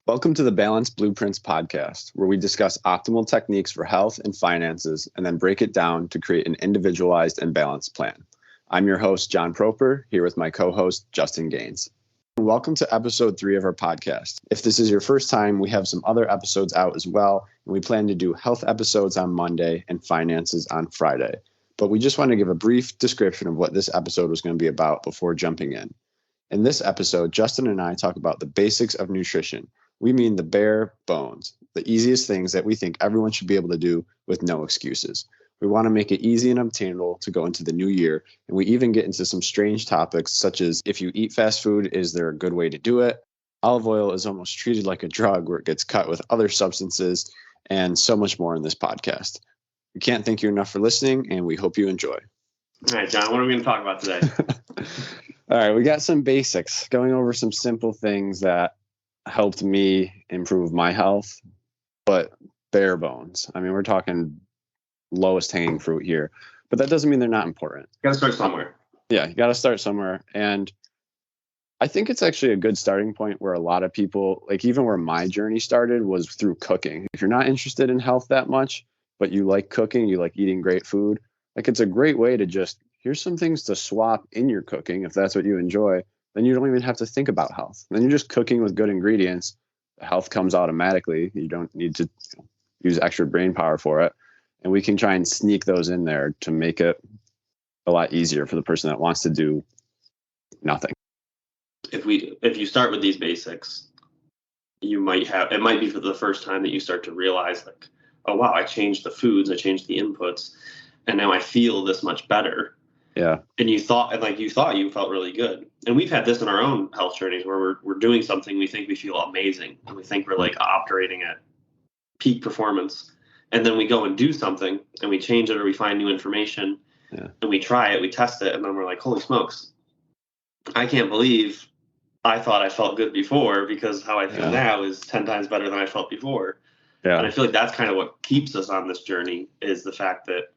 Welcome to the Balanced Blueprints podcast, where we discuss optimal techniques for health and finances and then break it down to create an individualized and balanced plan. I'm your host, John Proper, here with my co-host, Justin Gaines. Welcome to episode 3 of our podcast. If this is your first time, we have some other episodes out as well, and we plan to do health episodes on Monday and finances on Friday. But we just want to give a brief description of what this episode was going to be about before jumping in. In this episode, Justin and I talk about the basics of nutrition. We mean the bare bones, the easiest things that we think everyone should be able to do with no excuses. We want to make it easy and obtainable to go into the new year, and we even get into some strange topics such as if you eat fast food, is there a good way to do it? Olive oil is almost treated like a drug where it gets cut with other substances, and so much more in this podcast. We can't thank you enough for listening, and we hope you enjoy. All right, John, what are we going to talk about today? All right, we got some basics, going over some simple things that helped me improve my health, but bare bones. I mean, we're talking lowest hanging fruit here, but that doesn't mean they're not important. You got to start somewhere. Yeah, you got to start somewhere. And I think it's actually a good starting point where a lot of people, like even where my journey started, was through cooking. If you're not interested in health that much, but you like cooking, you like eating great food, like it's a great way to just, here's some things to swap in your cooking if that's what you enjoy. Then you don't even have to think about health. Then you're just cooking with good ingredients. Health comes automatically. You don't need to use extra brain power for it. And we can try and sneak those in there to make it a lot easier for the person that wants to do nothing. If you start with these basics, it might be for the first time that you start to realize like, oh wow, I changed the foods, I changed the inputs, and now I feel this much better. Yeah. And you thought you felt really good. And we've had this in our own health journeys where we're doing something, we think we feel amazing, and we think we're like operating at peak performance. And then we go and do something and we change it or we find new information and we try it, we test it, and then we're like, holy smokes, I can't believe I thought I felt good before because how I feel now is 10 times better than I felt before. Yeah. And I feel like that's kind of what keeps us on this journey, is the fact that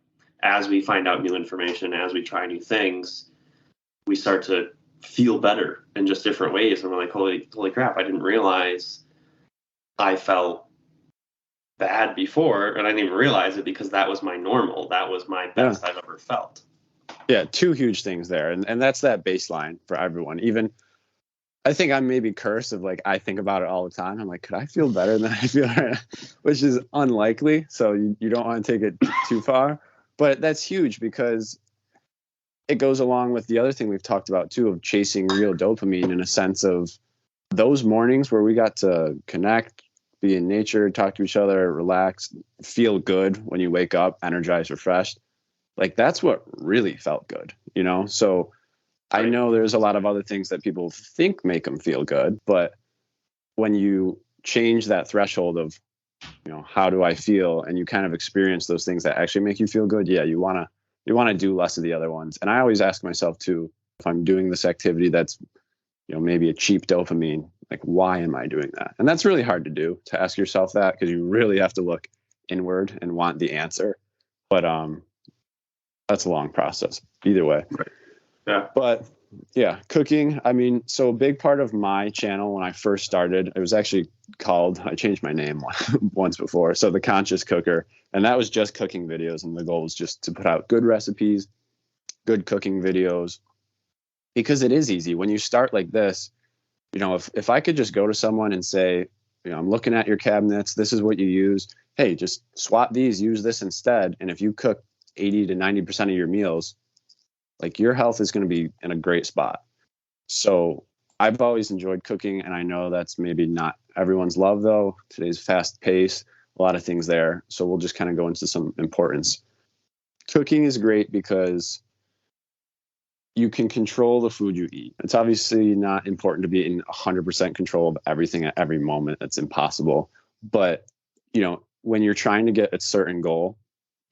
as we find out new information, as we try new things, we start to feel better in just different ways. And we're like, holy crap, I didn't realize I felt bad before, and I didn't even realize it because that was my normal. That was my best I've ever felt. Yeah, two huge things there. And that's that baseline for everyone. Even I think I'm maybe cursed of like, I think about it all the time. I'm like, could I feel better than I feel right now? Which is unlikely. So you don't want to take it too far. But that's huge because it goes along with the other thing we've talked about too, of chasing real dopamine, in a sense of those mornings where we got to connect, be in nature, talk to each other, relax, feel good when you wake up, energized, refreshed. Like that's what really felt good, you know? So I know there's a lot of other things that people think make them feel good, but when you change that threshold of, you know, how do I feel, and you kind of experience those things that actually make you feel good, you want to do less of the other ones. And I always ask myself too, if I'm doing this activity that's, you know, maybe a cheap dopamine, like why am I doing that? And that's really hard to do, to ask yourself that, because you really have to look inward and want the answer. But that's a long process either way. Right. Yeah. But yeah, cooking. I mean, so a big part of my channel when I first started, it was actually called, I changed my name once before, so The Conscious Cooker. And that was just cooking videos. And the goal was just to put out good recipes, good cooking videos, because it is easy. When you start like this, you know, if I could just go to someone and say, you know, I'm looking at your cabinets, this is what you use. Hey, just swap these, use this instead. And if you cook 80 to 90% of your meals, like your health is going to be in a great spot. So I've always enjoyed cooking, and I know that's maybe not everyone's love though. Today's fast pace, a lot of things there. So we'll just kind of go into some importance. Cooking is great because you can control the food you eat. It's obviously not important to be in 100% control of everything at every moment. That's impossible. But, you know, when you're trying to get a certain goal,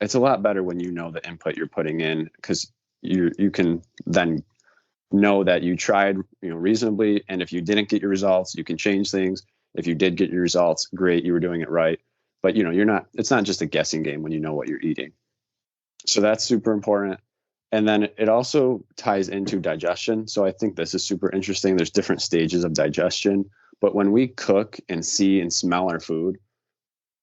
it's a lot better when you know the input you're putting in, because you can then know that you tried, you know, reasonably. And if you didn't get your results, you can change things. If you did get your results, great, you were doing it right. But, you know, it's not just a guessing game when you know what you're eating. So that's super important. And then it also ties into digestion. So I think this is super interesting. There's different stages of digestion, But when we cook and see and smell our food,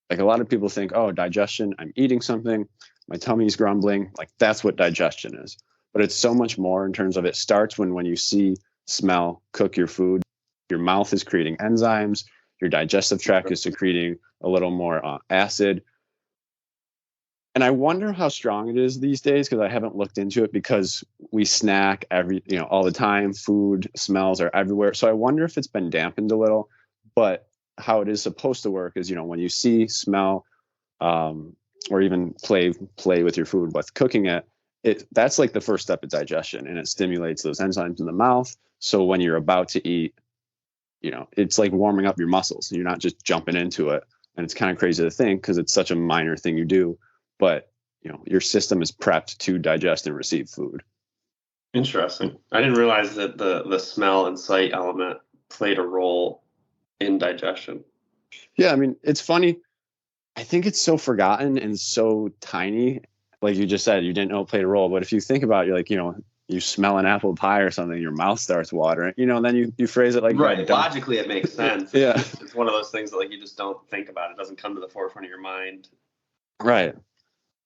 like a lot of people think, oh, digestion, I'm eating something, my tummy's grumbling. Like that's what digestion is. But it's so much more in terms of it starts when you see, smell, cook your food, your mouth is creating enzymes, your digestive tract is secreting a little more acid. And I wonder how strong it is these days because I haven't looked into it because we snack all the time. Food smells are everywhere. So I wonder if it's been dampened a little. But how it is supposed to work is, when you see, smell, or even play with your food with cooking it, that's like the first step of digestion, and it stimulates those enzymes in the mouth. So when you're about to eat, it's like warming up your muscles. You're not just jumping into it. And it's kind of crazy to think because it's such a minor thing you do. But, your system is prepped to digest and receive food. Interesting. I didn't realize that the smell and sight element played a role in digestion. Yeah, I mean, it's funny. I think it's so forgotten and so tiny. Like you just said, you didn't know it played a role. But if you think about it, you're like, you smell an apple pie or something, your mouth starts watering, and then you phrase it like, right. Logically, it makes sense. Yeah. It's one of those things that like you just don't think about. It doesn't come to the forefront of your mind. Right.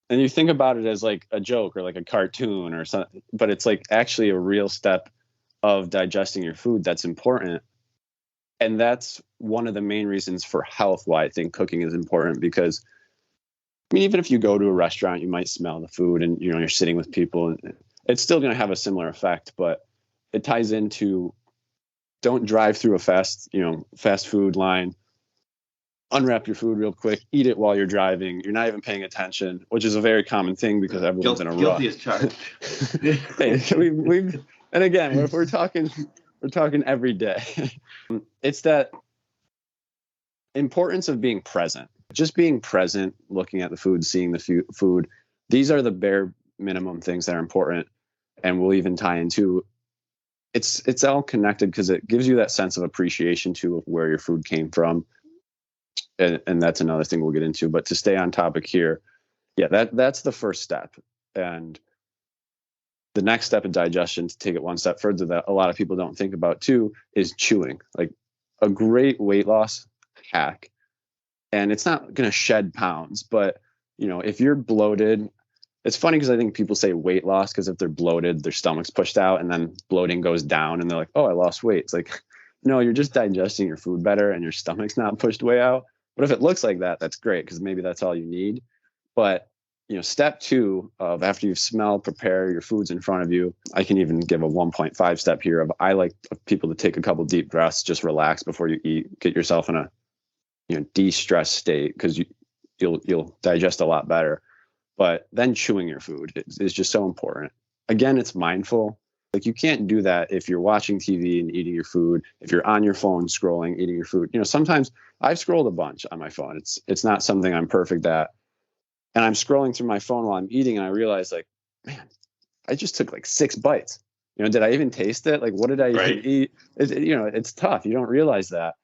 And you think about it as like a joke or like a cartoon or something, but it's like actually a real step of digesting your food that's important. And that's one of the main reasons for health why I think cooking is important, because even if you go to a restaurant, you might smell the food and you're sitting with people and it's still going to have a similar effect, but it ties into don't drive through a fast food line, unwrap your food real quick, eat it while you're driving. You're not even paying attention, which is a very common thing because everyone's in a rush. Guilty as charged. Hey, we've and again, if we're talking every day. It's that importance of being present. Just being present, looking at the food, seeing the food. These are the bare minimum things that are important, and we'll even tie into. It's all connected because it gives you that sense of appreciation too of where your food came from. And that's another thing we'll get into. But to stay on topic here, that's the first step. And the next step in digestion, to take it one step further, that a lot of people don't think about too, is chewing. Like a great weight loss hack. And it's not going to shed pounds, but if you're bloated, it's funny because I think people say weight loss because if they're bloated, their stomach's pushed out and then bloating goes down and they're like, oh, I lost weight. It's like, no, you're just digesting your food better and your stomach's not pushed way out. But if it looks like that, that's great because maybe that's all you need. But, step 2 of after you've smelled, prepare your foods in front of you. I can even give a 1.5 step here of I like people to take a couple deep breaths, just relax before you eat, get yourself in a de-stress state because you'll digest a lot better. But then chewing your food is just so important. Again, it's mindful. Like you can't do that if you're watching TV and eating your food, if you're on your phone scrolling, eating your food. Sometimes I've scrolled a bunch on my phone. It's not something I'm perfect at. And I'm scrolling through my phone while I'm eating and I realize like, man, I just took like 6 bites. Did I even taste it? Like, what did I even eat? It's tough. You don't realize that.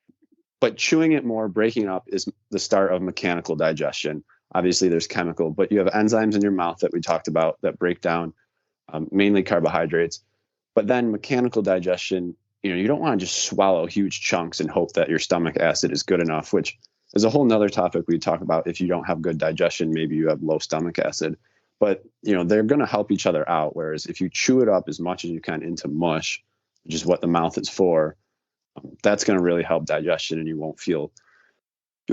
But chewing it more, breaking it up is the start of mechanical digestion. Obviously, there's chemical, but you have enzymes in your mouth that we talked about that break down mainly carbohydrates. But then mechanical digestion, you don't want to just swallow huge chunks and hope that your stomach acid is good enough, which is a whole nother topic we talk about. If you don't have good digestion, maybe you have low stomach acid. But, they're going to help each other out. Whereas if you chew it up as much as you can into mush, which is what the mouth is for, that's going to really help digestion and you'll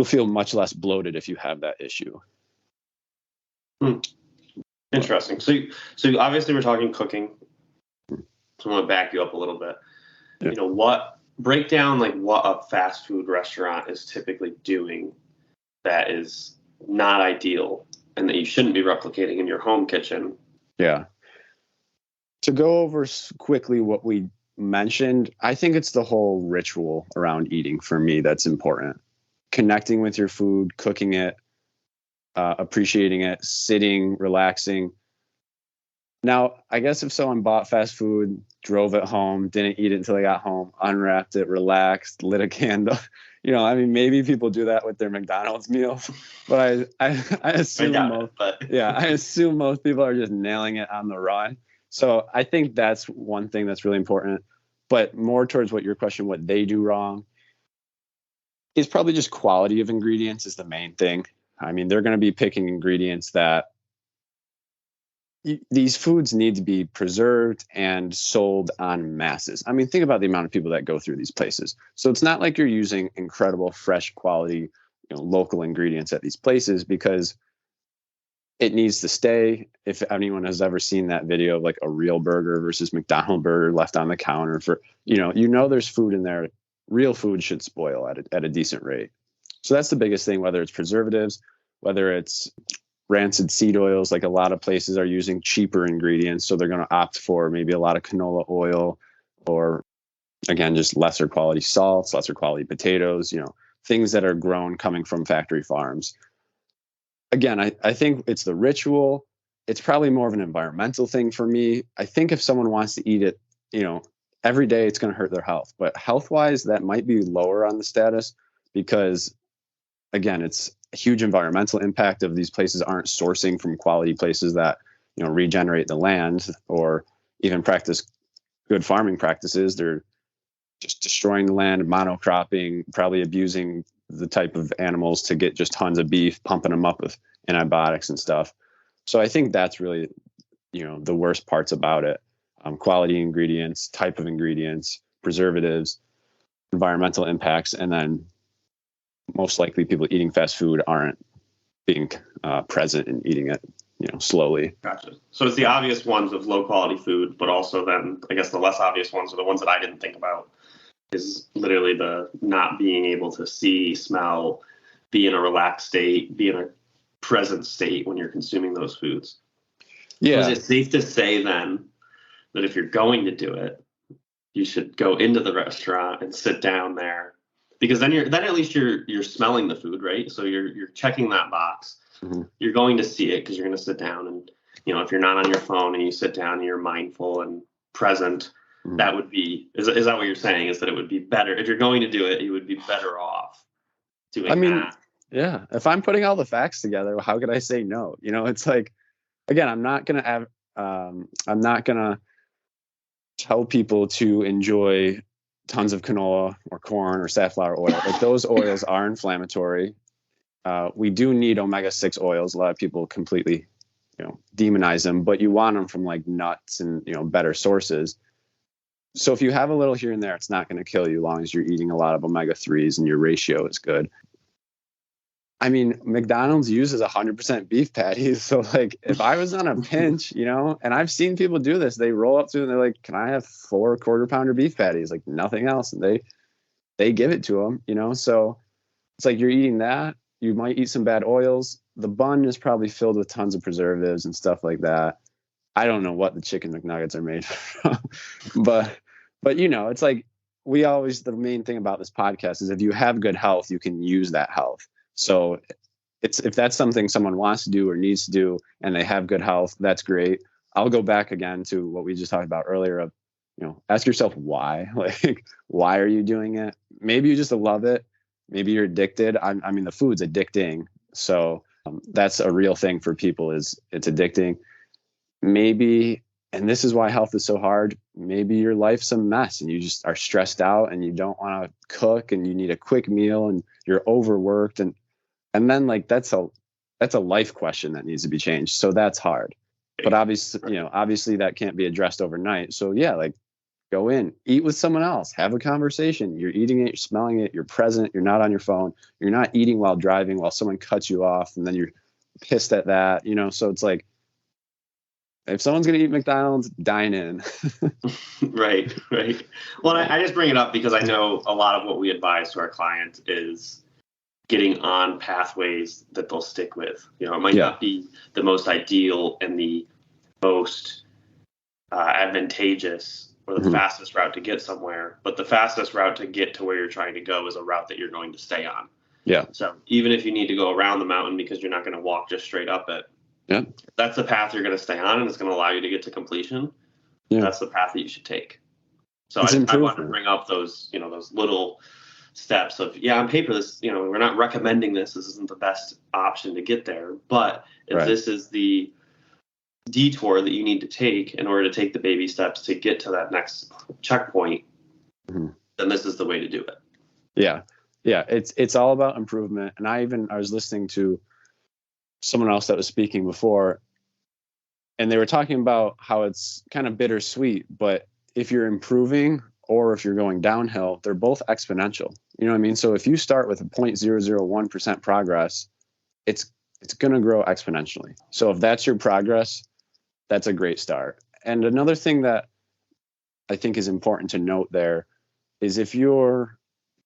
feel much less bloated if you have that issue. Interesting. So obviously we're talking cooking. So I'm going to back you up a little bit. Yeah. Break down like what a fast food restaurant is typically doing that is not ideal and that you shouldn't be replicating in your home kitchen. Yeah. To go over quickly what we mentioned, I think it's the whole ritual around eating for me that's important. Connecting with your food, cooking it, appreciating it, sitting, relaxing. Now, I guess if someone bought fast food, drove it home, didn't eat it until they got home, unwrapped it, relaxed, lit a candle, maybe people do that with their McDonald's meals, but I assume I assume most people are just nailing it on the run. So I think that's one thing that's really important, but more towards what your question, what they do wrong. is probably just quality of ingredients is the main thing. I mean, they're going to be picking ingredients that these foods need to be preserved and sold on masses. I mean, think about the amount of people that go through these places. So it's not like you're using incredible, fresh quality, local ingredients at these places, because it needs to stay. If anyone has ever seen that video of like a real burger versus McDonald's burger left on the counter for, there's food in there. Real food should spoil at a decent rate. So that's the biggest thing, whether it's preservatives, whether it's rancid seed oils. Like a lot of places are using cheaper ingredients. So they're going to opt for maybe a lot of canola oil, or again, just lesser quality salts, lesser quality potatoes, things that are grown coming from factory farms. Again, I think it's the ritual. It's probably more of an environmental thing for me. I think if someone wants to eat it, every day, it's going to hurt their health. But health-wise, that might be lower on the status because, again, it's a huge environmental impact of these places aren't sourcing from quality places that, regenerate the land or even practice good farming practices. They're just destroying the land, monocropping, probably abusing the type of animals to get just tons of beef, pumping them up with antibiotics and stuff. So I think that's really, the worst parts about it. Quality ingredients, type of ingredients, preservatives, environmental impacts, and then most likely people eating fast food aren't being present and eating it, slowly. Gotcha. So it's the obvious ones of low quality food, but also then I guess the less obvious ones are the ones that I didn't think about. Is literally the not being able to see, smell, be in a relaxed state, be in a present state when you're consuming those foods. Yeah. So is it safe to say then that if you're going to do it, you should go into the restaurant and sit down there? Because then at least you're smelling the food, right? So you're checking that box. Mm-hmm. You're going to see it because you're going to sit down, and if you're not on your phone and you sit down and you're mindful and present, that would be, is that what you're saying? Is that it would be better if you're going to do it, you would be better off doing that? Yeah. If I'm putting all the facts together, how could I say no? It's like, again, I'm not gonna tell people to enjoy tons of canola or corn or safflower oil. Like those oils are inflammatory. We do need omega-6 oils. A lot of people completely, demonize them, but you want them from like nuts and, better sources. So if you have a little here and there, it's not going to kill you as long as you're eating a lot of omega-3s and your ratio is good. I mean, McDonald's uses 100% beef patties. So like if I was on a pinch, and I've seen people do this, they roll up to it and they're like, can I have 4 quarter-pounder beef patties? Like nothing else. And they give it to them, So it's like you're eating that. You might eat some bad oils. The bun is probably filled with tons of preservatives and stuff like that. I don't know what the chicken McNuggets are made from, but it's like the main thing about this podcast is if you have good health, you can use that health. So if that's something someone wants to do or needs to do and they have good health, that's great. I'll go back again to what we just talked about earlier of, ask yourself why, like, why are you doing it? Maybe you just love it. Maybe you're addicted. I mean, the food's addicting. So that's a real thing for people is it's addicting. Maybe, and this is why health is so hard, maybe your life's a mess and you just are stressed out and you don't want to cook and you need a quick meal and you're overworked. And then like, that's a life question that needs to be changed. So that's hard, but obviously that can't be addressed overnight. So yeah, like go in, eat with someone else, have a conversation. You're eating it, you're smelling it, you're present. You're not on your phone. You're not eating while driving while someone cuts you off and then you're pissed at that, so it's like, if someone's going to eat McDonald's, dine in. Right. Well, I just bring it up because I know a lot of what we advise to our clients is getting on pathways that they'll stick with. It might not be the most ideal and the most advantageous or the fastest route to get somewhere, but the fastest route to get to where you're trying to go is a route that you're going to stay on. Yeah. So even if you need to go around the mountain because you're not going to walk just straight up it, that's the path you're going to stay on, and it's going to allow you to get to completion. Yeah. That's the path that you should take. So I want to bring up those, those little steps of, on paper, this, we're not recommending this. This isn't the best option to get there. But if this is the detour that you need to take in order to take the baby steps to get to that next checkpoint, then this is the way to do it. Yeah. Yeah, it's all about improvement. And I was listening to someone else that was speaking before, and they were talking about how it's kind of bittersweet, but if you're improving or if you're going downhill, they're both exponential. You know what I mean? So if you start with a 0.001% progress, it's going to grow exponentially. So if that's your progress, that's a great start. And another thing that I think is important to note there is if you're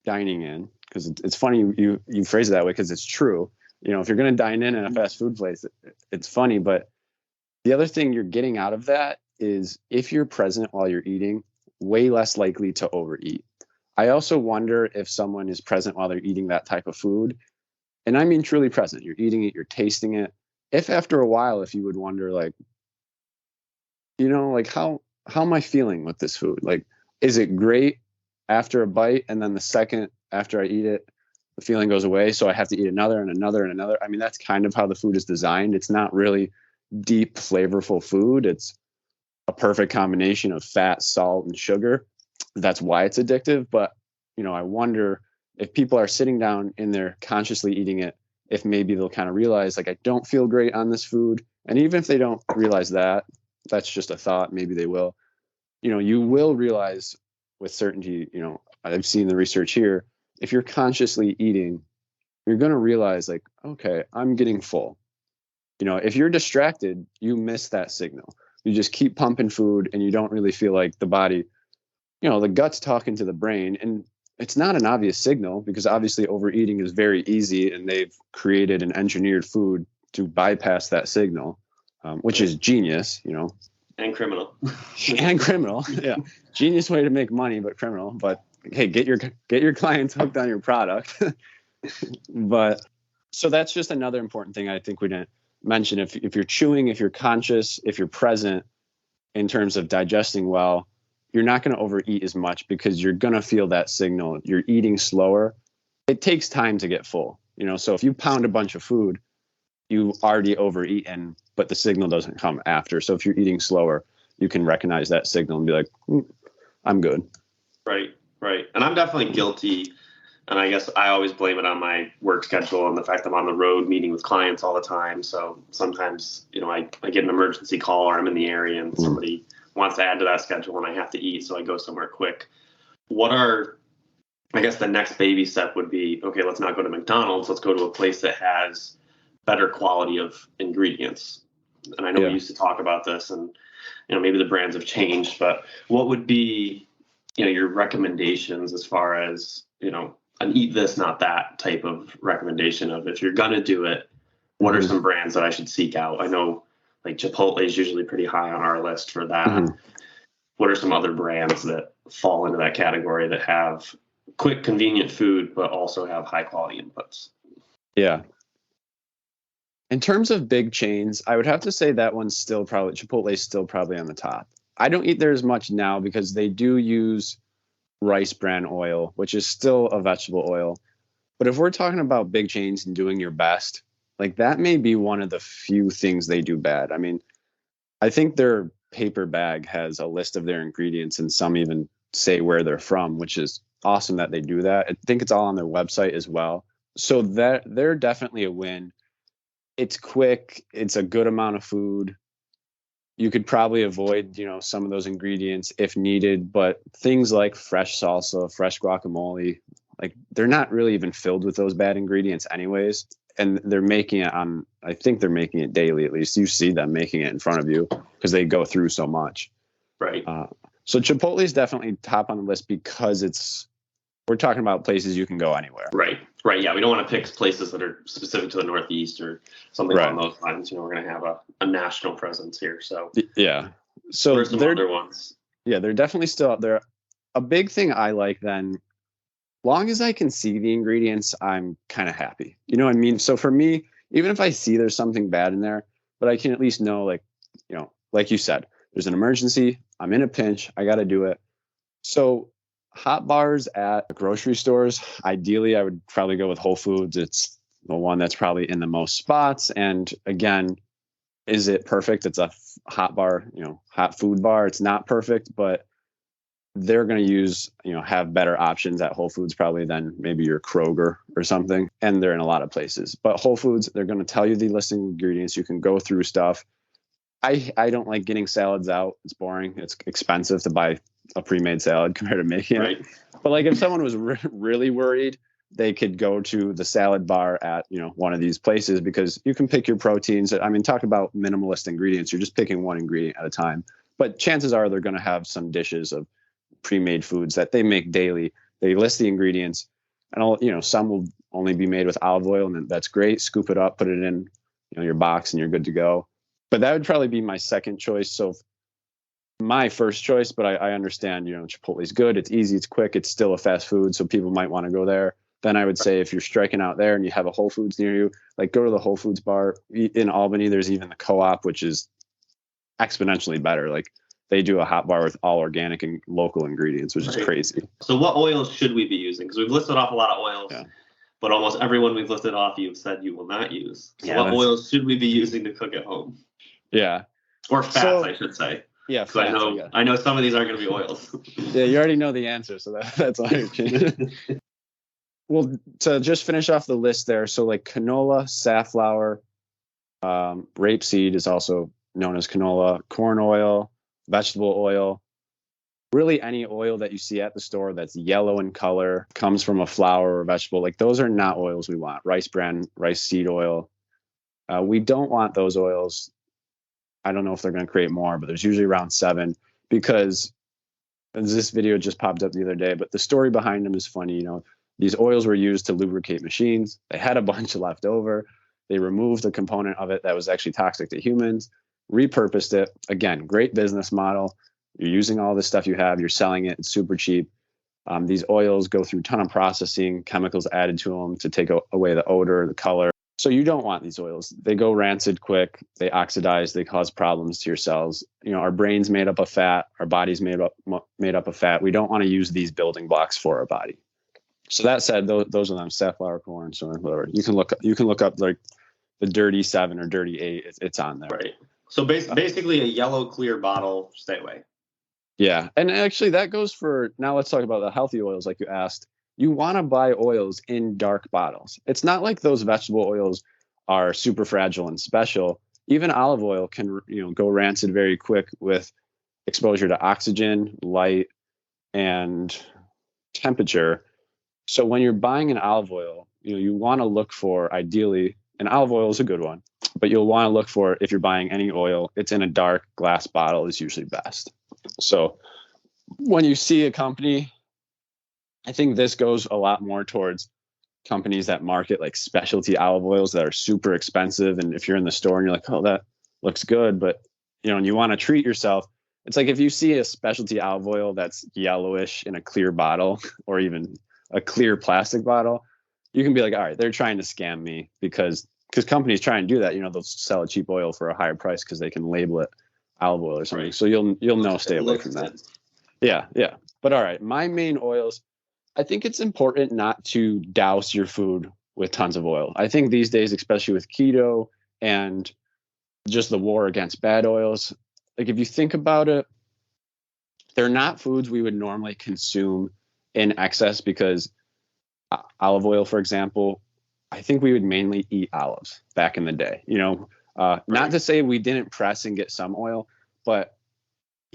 dining in, because it's funny you phrase it that way because it's true. You know, if you're going to dine in a fast food place, it's funny. But the other thing you're getting out of that is if you're present while you're eating, way less likely to overeat. I also wonder if someone is present while they're eating that type of food. And I mean truly present. You're eating it, you're tasting it. If after a while, if you would wonder, like, you know, like how am I feeling with this food? Like, is it great after a bite, and then the second after I eat it, the feeling goes away, so I have to eat another and another and another? I mean, that's kind of how the food is designed. It's not really deep, flavorful food. It's a perfect combination of fat, salt, and sugar. That's why it's addictive. But, you know, I wonder if people are sitting down and they're consciously eating it, if maybe they'll kind of realize, like, I don't feel great on this food. And even if they don't realize that, that's just a thought, maybe they will. You know, you will realize with certainty, you know, I've seen the research here, if you're consciously eating, you're going to realize, like, okay, I'm getting full. You know, if you're distracted, you miss that signal. You just keep pumping food and you don't really feel like the body, you know, the gut's talking to the brain. And it's not an obvious signal because obviously overeating is very easy and they've created and engineered food to bypass that signal, which is genius, you know. And criminal. And criminal. Yeah. Genius way to make money, but criminal. But hey, get your clients hooked on your product. But so that's just another important thing I think we didn't mention. If you're chewing, if you're conscious, if you're present in terms of digesting well, you're not going to overeat as much because you're going to feel that signal. You're eating slower. It takes time to get full, you know. So if you pound a bunch of food, you already overeaten, but the signal doesn't come after. So if you're eating slower, you can recognize that signal and be like, I'm good. Right. And I'm definitely guilty. And I guess I always blame it on my work schedule and the fact I'm on the road meeting with clients all the time. So sometimes, you know, I get an emergency call or I'm in the area and somebody wants to add to that schedule and I have to eat. So I go somewhere quick. I guess the next baby step would be, okay, let's not go to McDonald's. Let's go to a place that has better quality of ingredients. And I know we used to talk about this and, you know, maybe the brands have changed, but what would be, you know, your recommendations as far as, you know, an eat this, not that type of recommendation of if you're going to do it, what are some brands that I should seek out? I know like Chipotle is usually pretty high on our list for that. What are some other brands that fall into that category that have quick, convenient food, but also have high quality inputs? Yeah. In terms of big chains, I would have to say that one's still probably, Chipotle is still probably on the top. I don't eat there as much now because they do use rice bran oil, which is still a vegetable oil. But if we're talking about big chains and doing your best, like that may be one of the few things they do bad. I mean, I think their paper bag has a list of their ingredients and some even say where they're from, which is awesome that they do that. I think it's all on their website as well. So that they're definitely a win. It's quick. It's a good amount of food. You could probably avoid, you know, some of those ingredients if needed, but things like fresh salsa, fresh guacamole, like they're not really even filled with those bad ingredients anyways. And they're making it on, I think they're making it daily, at least you see them making it in front of you because they go through so much. Right. So Chipotle is definitely top on the list because we're talking about places you can go anywhere. Right. Yeah. We don't want to pick places that are specific to the Northeast or something along those lines. You know, we're going to have a national presence here. So yeah. So what are some other ones? Yeah, they're definitely still up there. A big thing I like then, long as I can see the ingredients, I'm kind of happy. You know what I mean? So for me, even if I see there's something bad in there, but I can at least know, like, you know, like you said, there's an emergency. I'm in a pinch. I got to do it. So hot bars at grocery stores, ideally, I would probably go with Whole Foods. It's the one that's probably in the most spots. And again, is it perfect? It's a hot bar, you know, hot food bar. It's not perfect, but they're going to use, have better options at Whole Foods probably than maybe your Kroger or something. And they're in a lot of places. But Whole Foods, they're going to tell you the listing ingredients. You can go through stuff. I don't like getting salads out. It's boring. It's expensive to buy a pre-made salad compared to making it. But like if someone was really worried, they could go to the salad bar at, one of these places, because you can pick your proteins. I mean, talk about minimalist ingredients. You're just picking one ingredient at a time. But chances are they're going to have some dishes of pre-made foods that they make daily. They list the ingredients, and some will only be made with olive oil, and that's great. Scoop it up, put it in, your box, and you're good to go. But that would probably be my second choice. So my first choice, but I understand, Chipotle's good. It's easy. It's quick. It's still a fast food. So people might want to go there. Then I would say if you're striking out there and you have a Whole Foods near you, like go to the Whole Foods bar. In Albany, there's even the Co-op, which is exponentially better. Like they do a hot bar with all organic and local ingredients, which is crazy. So what oils should we be using? Because we've listed off a lot of oils, but almost everyone we've listed off you've said you will not use. So what oils should we be using to cook at home? Yeah. Or fats, I should say. Yeah, fats, I know some of these aren't going to be oils. Yeah, you already know the answer, so that's all you're changing. Well, to just finish off the list there, so like canola, safflower, rapeseed is also known as canola, corn oil, vegetable oil, really any oil that you see at the store that's yellow in color, comes from a flower or vegetable, like those are not oils we want. Rice bran, rice seed oil. We don't want those oils. I don't know if they're going to create more, but there's usually around 7, because this video just popped up the other day, but the story behind them is funny. These oils were used to lubricate machines. They had a bunch left over. They removed a component of it that was actually toxic to humans, repurposed it. Again, great business model. You're using all this stuff you have. You're selling it. It's super cheap. These oils go through a ton of processing, chemicals added to them to take away the odor, the color. So you don't want these oils. They go rancid quick. They oxidize. They cause problems to your cells. Our brain's made up of fat. Our body's made up of fat. We don't want to use these building blocks for our body. So that said, those are them, safflower, corn, so whatever. You can look up like the dirty 7 or dirty 8. It's on there. Right. So basically a yellow clear bottle, stay away. Yeah. And actually that goes for, now let's talk about the healthy oils like you asked. You want to buy oils in dark bottles. It's not like those vegetable oils are super fragile and special. Even olive oil can, go rancid very quick with exposure to oxygen, light, and temperature. So when you're buying an olive oil, you want to look for, ideally, and olive oil is a good one, but you'll want to look for, if you're buying any oil, it's in a dark glass bottle is usually best. So when you see a company, I think this goes a lot more towards companies that market like specialty olive oils that are super expensive. And if you're in the store and you're like, oh, that looks good, but and you want to treat yourself, it's like if you see a specialty olive oil that's yellowish in a clear bottle or even a clear plastic bottle, you can be like, all right, they're trying to scam me, because companies try and do that. They'll sell a cheap oil for a higher price because they can label it olive oil or something. Right. So you'll know, stay away from that. Yeah. But all right, my main oils, I think it's important not to douse your food with tons of oil. I think these days, especially with keto and just the war against bad oils, like if you think about it, they're not foods we would normally consume in excess, because olive oil, for example, I think we would mainly eat olives back in the day. Not to say we didn't press and get some oil, but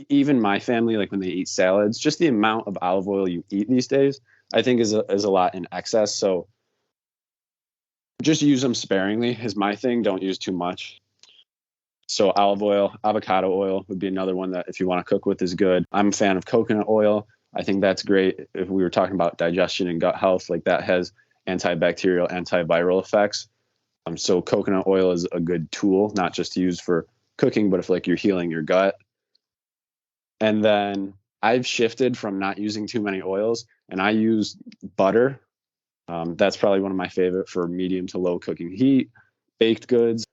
even my family, like when they eat salads, just the amount of olive oil you eat these days, I think is a lot in excess. So just use them sparingly is my thing. Don't use too much. So olive oil, avocado oil would be another one that if you want to cook with is good. I'm a fan of coconut oil. I think that's great. If we were talking about digestion and gut health, like that has antibacterial, antiviral effects. So coconut oil is a good tool, not just to use for cooking, but if like you're healing your gut. And then I've shifted from not using too many oils, and I use butter. That's probably one of my favorite for medium to low cooking heat. Baked goods,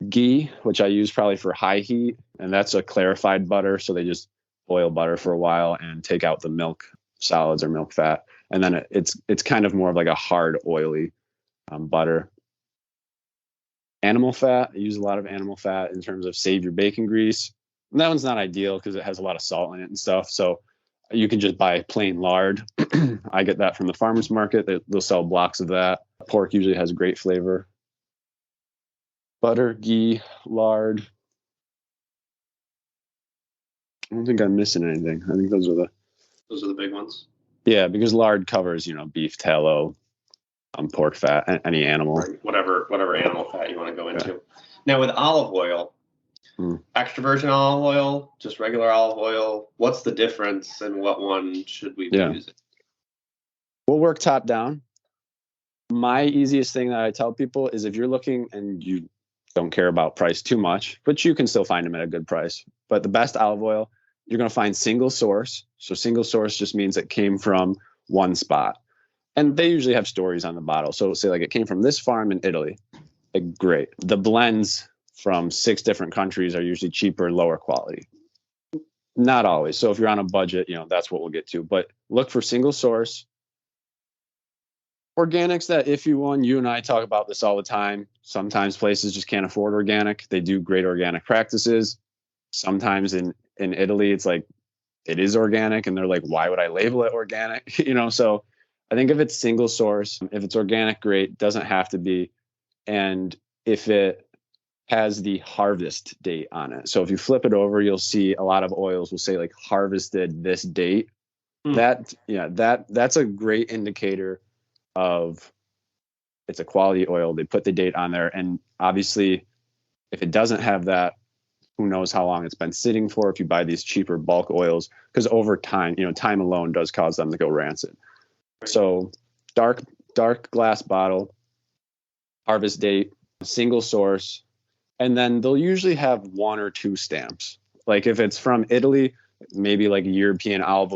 ghee, which I use probably for high heat, and that's a clarified butter. So they just boil butter for a while and take out the milk solids or milk fat, and then it's kind of more of like a hard oily butter. Animal fat, I use a lot of animal fat in terms of save your bacon grease. And that one's not ideal because it has a lot of salt in it and stuff. So You can just buy plain lard. I get that from the farmer's market. They'll sell blocks of that. Pork usually has great flavor. Butter, ghee, lard. I don't think I'm missing anything. I think those are the big ones. Yeah, because lard covers, beef, tallow, pork fat, any animal. Right. Whatever animal fat you want to go into. Yeah. Now with olive oil, extra virgin olive oil, just regular olive oil, what's the difference and what one should we be using? We'll work top down. My easiest thing that I tell people is if you're looking and you don't care about price too much, but you can still find them at a good price. But the best olive oil, you're going to find single source. So single source just means it came from one spot. And they usually have stories on the bottle. So say like it came from this farm in Italy. Like, great. The blends from 6 different countries are usually cheaper, lower quality. Not always. So if you're on a budget, that's what we'll get to. But look for single source. Organics, that iffy one, you and I talk about this all the time. Sometimes places just can't afford organic. They do great organic practices. Sometimes in Italy, it's like, it is organic. And they're like, why would I label it organic? So I think if it's single source, if it's organic, great. Doesn't have to be. And if it has the harvest date on it. So if you flip it over, you'll see a lot of oils will say like harvested this date. That's a great indicator of it's a quality oil. They put the date on there. And obviously if it doesn't have that, who knows how long it's been sitting for if you buy these cheaper bulk oils, because over time, time alone does cause them to go rancid. So dark glass bottle, harvest date, single source, and then they'll usually have 1 or 2 stamps. Like if it's from Italy, maybe like European Olive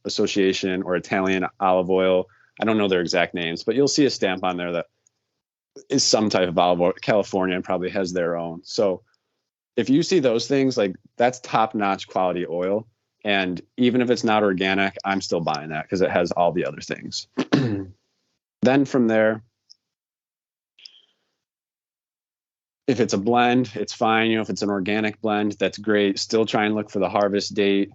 Association or Italian olive oil. I don't know their exact names, but you'll see a stamp on there that is some type of olive oil. California probably has their own. So if you see those things, like that's top-notch quality oil. And even if it's not organic, I'm still buying that because it has all the other things. Then from there, if it's a blend, it's fine. If it's an organic blend, that's great. Still try and look for the harvest date.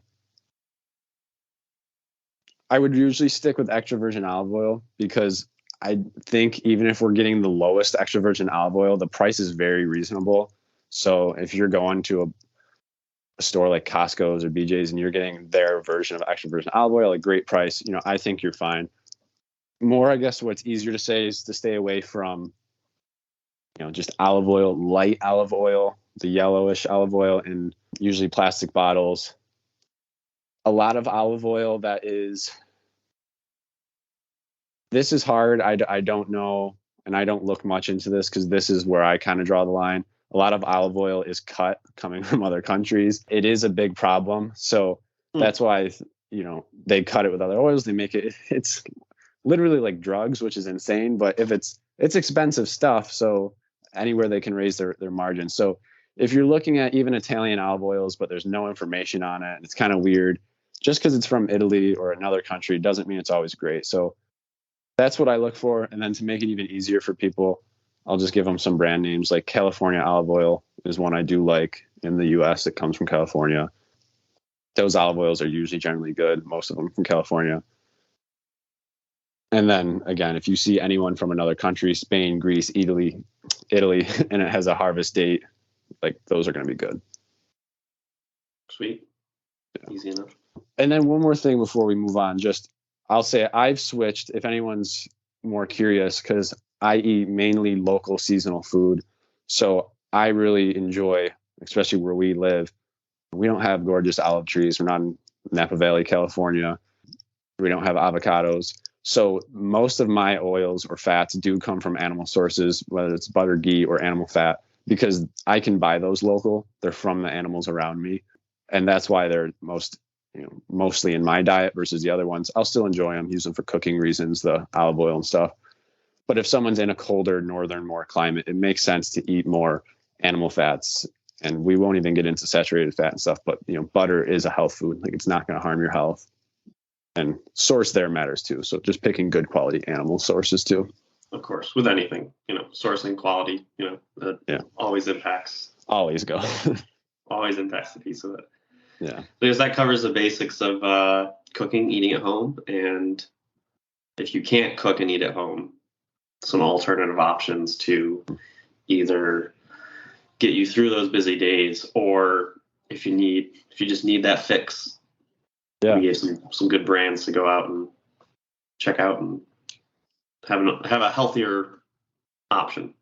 I would usually stick with extra virgin olive oil because I think even if we're getting the lowest extra virgin olive oil, the price is very reasonable. So if you're going to a store like Costco's or BJ's and you're getting their version of extra virgin olive oil, a great price, I think you're fine. More, I guess what's easier to say is to stay away from, just olive oil, light olive oil, the yellowish olive oil in usually plastic bottles. A lot of olive oil this is hard. I don't know. And I don't look much into this because this is where I kind of draw the line. A lot of olive oil is cut coming from other countries. It is a big problem. So that's why, they cut it with other oils. They make it's literally like drugs, which is insane. But if it's expensive stuff, so anywhere they can raise their margins. So if you're looking at even Italian olive oils, but there's no information on it, and it's kind of weird, just because it's from Italy or another country doesn't mean it's always great. So that's what I look for. And then to make it even easier for people, I'll just give them some brand names. Like California olive oil is one I do like in the US. It comes from California. Those olive oils are usually generally good, most of them from California. And then again, if you see anyone from another country, Spain, Greece, Italy, and it has a harvest date, like those are going to be good. Sweet. Yeah. Easy enough. And then one more thing before we move on, I'll say I've switched, if anyone's more curious, because I eat mainly local seasonal food. So I really enjoy, especially where we live, we don't have gorgeous olive trees. We're not in Napa Valley, California. We don't have avocados. So most of my oils or fats do come from animal sources, whether it's butter, ghee, or animal fat, because I can buy those local. They're from the animals around me. And that's why they're mostly in my diet versus the other ones. I'll still enjoy them, use them for cooking reasons, the olive oil and stuff. But if someone's in a colder northern more climate, it makes sense to eat more animal fats. And we won't even get into saturated fat and stuff, but butter is a health food. Like it's not going to harm your health. And source there matters too. So just picking good quality animal sources too. Of course, with anything, sourcing quality, that always impacts. Always go. Always impacts the piece of it. Yeah. Because that covers the basics of cooking, eating at home. And if you can't cook and eat at home, some alternative options to either get you through those busy days, or if you just need that fix, we gave some good brands to go out and check out and have a healthier option.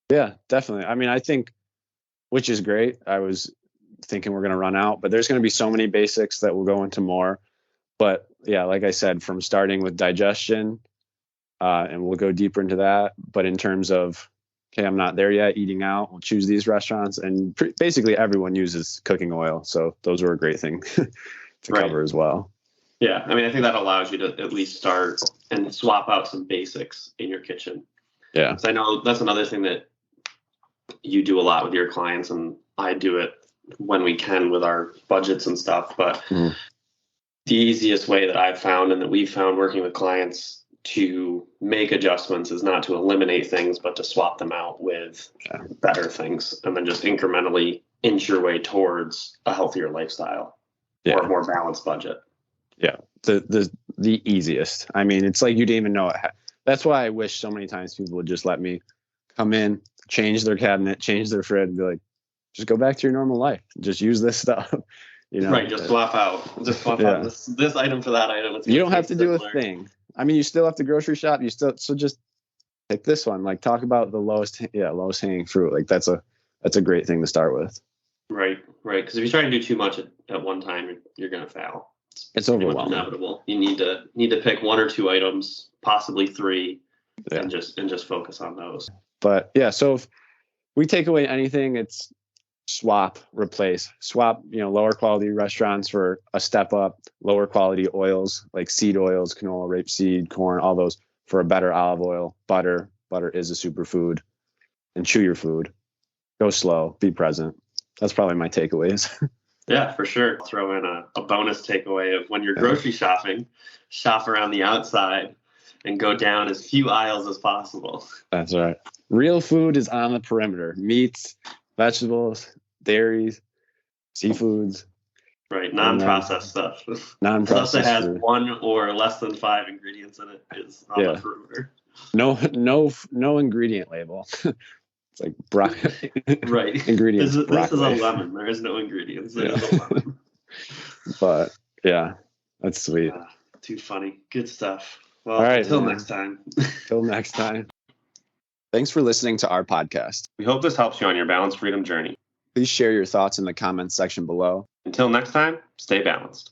Yeah, definitely. I mean, I think, which is great. I was thinking we're going to run out, but there's going to be so many basics that we'll go into more. But yeah, like I said, from starting with digestion, and we'll go deeper into that. But in terms of, okay, I'm not there yet, eating out, we'll choose these restaurants. And basically everyone uses cooking oil. So those were a great thing to cover as well. Yeah. I mean, I think that allows you to at least start and swap out some basics in your kitchen. Yeah. So I know that's another thing that you do a lot with your clients, and I do it when we can with our budgets and stuff. But the easiest way that I've found and that we've found working with clients to make adjustments is not to eliminate things, but to swap them out with better things, and then just incrementally inch your way towards a healthier lifestyle or a more balanced budget. Yeah. The easiest. I mean, it's like you didn't even know it. That's why I wish so many times people would just let me come in, change their cabinet, change their fridge, and be like, just go back to your normal life. Just use this stuff. You know, right? Just swap out this item for that item. You don't have to do a thing. I mean, you still have to grocery shop. So just pick this one. Like, talk about the lowest hanging fruit. Like that's a great thing to start with. Right. Because if you try to do too much at one time, you're going to fail. It's overwhelming. Inevitable. You need to pick one or two items, possibly three, and just focus on those. But yeah, so if we take away anything, it's swap, replace, lower quality restaurants for a step up, lower quality oils like seed oils, canola, rapeseed, corn, all those for a better olive oil, butter. Butter is a superfood, and chew your food. Go slow, be present. That's probably my takeaways. Yeah, for sure. Throw in a bonus takeaway of when you're grocery shopping, shop around the outside and go down as few aisles as possible. That's right. Real food is on the perimeter. Meats, vegetables, dairies, seafoods. Right. Non-processed stuff. Non-processed stuff that has food. 1 or less than 5 ingredients in it is on the perimeter. No ingredient label. It's like right. Ingredients. This is a lemon. There is no ingredients. There is a lemon. But yeah, that's sweet. Too funny. Good stuff. Well, all right, until next time. Till next time. Thanks for listening to our podcast. We hope this helps you on your balanced freedom journey. Please share your thoughts in the comments section below. Until next time, stay balanced.